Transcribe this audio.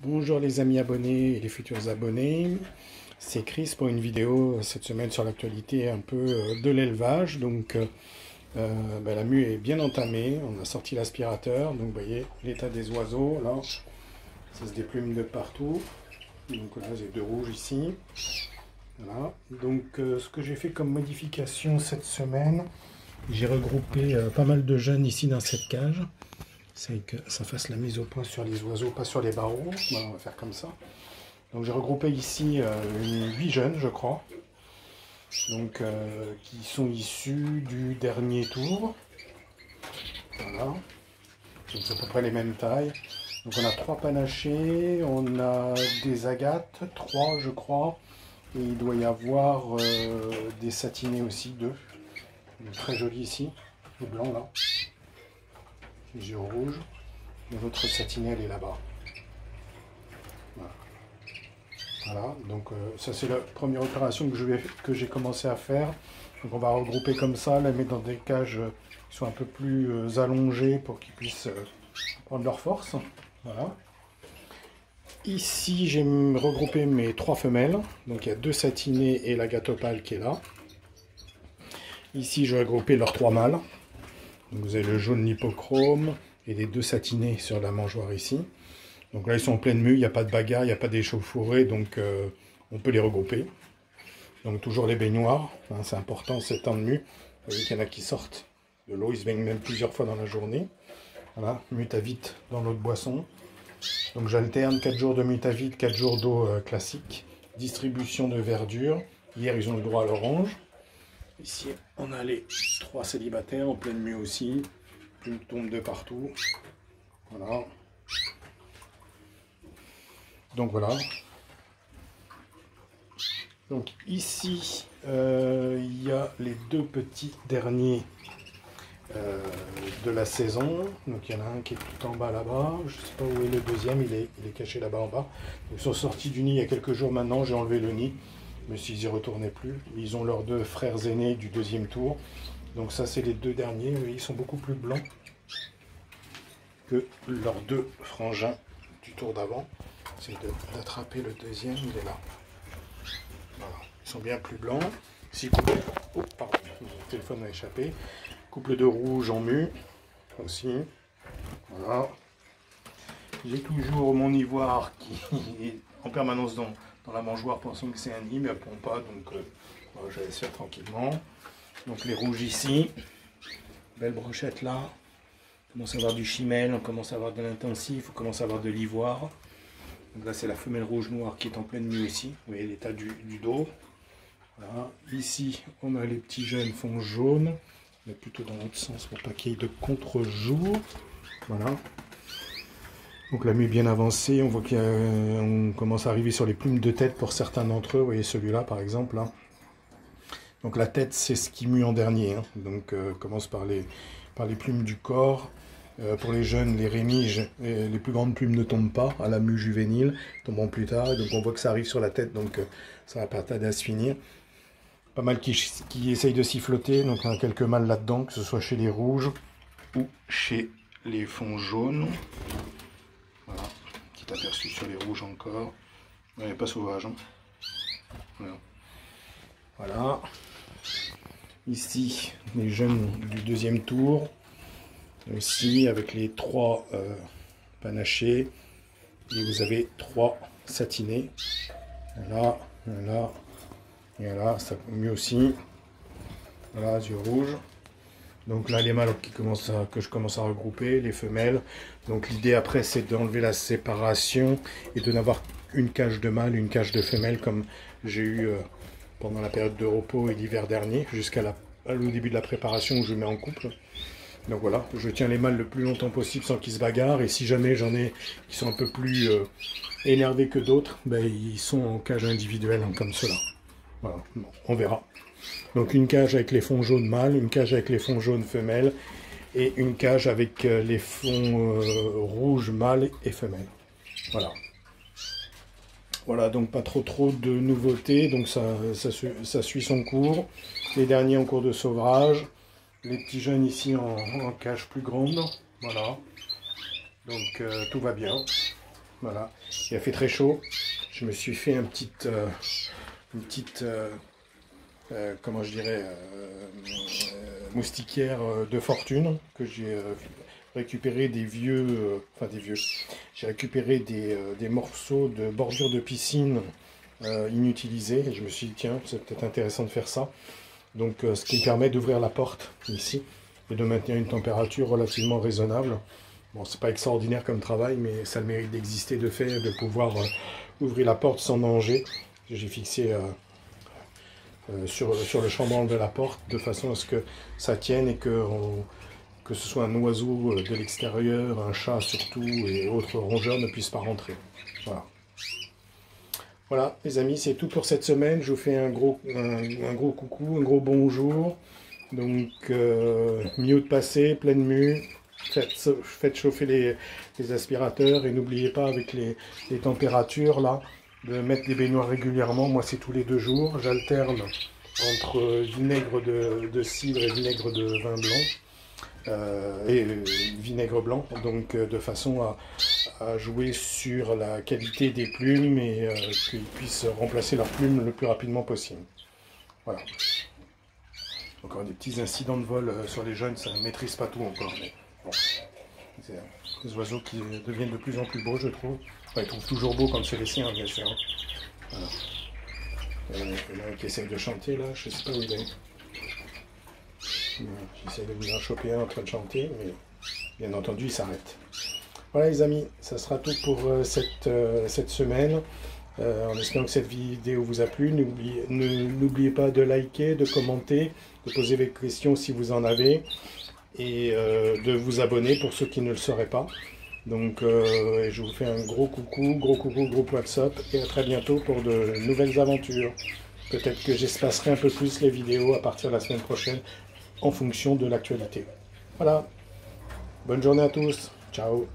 Bonjour les amis abonnés et les futurs abonnés, c'est Chris pour une vidéo cette semaine sur l'actualité un peu de l'élevage. Donc la mue est bien entamée, on a sorti l'aspirateur, donc vous voyez l'état des oiseaux, là ça se déplume de partout, donc là j'ai deux rouges ici. Voilà. Donc ce que j'ai fait comme modification cette semaine, j'ai regroupé pas mal de jeunes ici dans cette cage. C'est que ça fasse la mise au point sur les oiseaux, pas sur les barreaux. Voilà, on va faire comme ça. Donc j'ai regroupé ici 8 jeunes, je crois. Donc qui sont issus du dernier tour. Voilà. Donc c'est à peu près les mêmes tailles. Donc on a 3 panachés, on a des agates, 3 je crois. Et il doit y avoir des satinés aussi, 2. Très joli ici, le blanc là. Les yeux rouges. Et l'autre satiné, elle est là-bas. Voilà. Voilà, donc ça c'est la première opération que j'ai commencé à faire. Donc on va regrouper comme ça, les mettre dans des cages qui sont un peu plus allongées pour qu'ils puissent prendre leur force. Voilà. Ici j'ai regroupé mes 3 femelles. Donc il y a 2 satinés et la gatopale qui est là. Ici j'ai regroupé leurs 3 mâles. Donc vous avez le jaune lipochrome et les 2 satinés sur la mangeoire ici. Donc là ils sont en pleine mue, il n'y a pas de bagarre, il n'y a pas d'échauffourée, donc on peut les regrouper. Donc toujours les baignoires, hein, c'est important ces temps de mue. Vous voyez qu'il y en a qui sortent de l'eau, ils se baignent même plusieurs fois dans la journée. Voilà, mutavite dans l'eau de boisson. Donc j'alterne 4 jours de mutavite, 4 jours d'eau classique. Distribution de verdure. Hier ils ont le droit à l'orange. Ici on a les 3 célibataires en pleine mue aussi. Plume tombe de partout. Voilà. Donc voilà. Donc ici, il y a les 2 petits derniers de la saison. Donc il y en a un qui est tout en bas là-bas. Je ne sais pas où est le deuxième, il est caché là-bas en bas. Ils sont sortis du nid il y a quelques jours maintenant, j'ai enlevé le nid. Mais s'ils n'y retournaient plus. Ils ont leurs 2 frères aînés du deuxième tour. Donc ça c'est les 2 derniers. Ils sont beaucoup plus blancs que leurs 2 frangins du tour d'avant. C'est d'attraper le deuxième, il est là. Voilà. Ils sont bien plus blancs. Ici, couple... Oh, pardon, mon téléphone a échappé. Couple de rouge en mue, aussi. Voilà. J'ai toujours mon ivoire qui est en permanence dans la mangeoire, pensant que c'est un nid, mais elle ne pond pas, donc voilà, je laisse faire tranquillement. Donc les rouges ici, belle brochette là. On commence à avoir du chimel, on commence à avoir de l'intensif, on commence à avoir de l'ivoire. Donc là c'est la femelle rouge noire qui est en pleine mue aussi. Vous voyez l'état du dos. Voilà. Ici on a les petits jeunes fonds jaunes, mais plutôt dans l'autre sens pour pas qu'il y ait de contre-jour. Voilà. Donc la mue est bien avancée, on voit qu'on commence à arriver sur les plumes de tête pour certains d'entre eux. Vous voyez celui-là par exemple. Là. Donc la tête c'est ce qui mue en dernier. Hein. Donc commence par les plumes du corps. Pour les jeunes, les rémiges, les plus grandes plumes ne tombent pas à la mue juvénile, tomberont plus tard. Et donc on voit que ça arrive sur la tête, donc ça va pas tarder à se finir. Pas mal qui essayent de s'y flotter, donc il y en a quelques mâles là-dedans, que ce soit chez les rouges ou chez les fonds jaunes. Voilà, petit aperçu sur les rouges encore. Elle n'est pas sauvage. Hein. Voilà. Voilà. Ici, les jeunes du deuxième tour. Aussi avec les 3 panachés et vous avez 3 satinés. Là, là et là, ça mieux aussi. Voilà, yeux rouges. Donc là les mâles que je commence à regrouper, les femelles. Donc l'idée après c'est d'enlever la séparation et de n'avoir une cage de mâle, une cage de femelle comme j'ai eu pendant la période de repos et l'hiver dernier, jusqu'au début de la préparation où je mets en couple. Donc voilà, je tiens les mâles le plus longtemps possible sans qu'ils se bagarrent. Et si jamais j'en ai qui sont un peu plus énervés que d'autres, ben, ils sont en cage individuelle hein, comme cela. Voilà, bon, on verra. Donc une cage avec les fonds jaunes mâles, une cage avec les fonds jaunes femelles et une cage avec les fonds rouges mâles et femelles. Voilà. Voilà, donc pas trop de nouveautés, donc ça suit son cours. Les derniers en cours de sevrage. Les petits jeunes ici en cage plus grande, voilà. Donc tout va bien. Voilà, il a fait très chaud. Je me suis fait une petite comment je dirais, moustiquaire de fortune que j'ai récupéré des vieux, j'ai récupéré des morceaux de bordure de piscine inutilisés. Et je me suis dit, tiens, c'est peut-être intéressant de faire ça. Donc, ce qui me permet d'ouvrir la porte ici et de maintenir une température relativement raisonnable. Bon, c'est pas extraordinaire comme travail, mais ça a le mérite d'exister, de fait, de pouvoir ouvrir la porte sans danger. J'ai fixé sur le chambranle de la porte de façon à ce que ça tienne et que ce soit un oiseau de l'extérieur, un chat surtout, et autres rongeurs ne puissent pas rentrer. Voilà. Voilà, les amis, c'est tout pour cette semaine. Je vous fais un gros coucou, un gros bonjour. Donc, mieux de passer, pleine mue. Faites chauffer les aspirateurs et n'oubliez pas, avec les températures là, de mettre des baignoires régulièrement. Moi, c'est tous les 2 jours. J'alterne entre vinaigre de cidre et vinaigre de vin blanc. Et vinaigre blanc, donc de façon à jouer sur la qualité des plumes et qu'ils puissent remplacer leurs plumes le plus rapidement possible. Voilà. Encore des petits incidents de vol sur les jeunes, ça ne maîtrise pas tout encore. Mais bon. C'est des oiseaux qui deviennent de plus en plus beaux, je trouve. Enfin, ils trouvent toujours beaux quand c'est les siens, bien sûr. Voilà. Il y en a un qui essaye de chanter là, je ne sais pas où il est. J'essaie de vous en choper un en train de chanter, mais bien entendu, il s'arrête. Voilà les amis, ça sera tout pour cette semaine. En espérant que cette vidéo vous a plu, n'oubliez pas de liker, de commenter, de poser des questions si vous en avez, et de vous abonner pour ceux qui ne le sauraient pas. Donc je vous fais un gros coucou, gros WhatsApp, et à très bientôt pour de nouvelles aventures. Peut-être que j'espacerai un peu plus les vidéos à partir de la semaine prochaine, en fonction de l'actualité. Voilà. Bonne journée à tous. Ciao.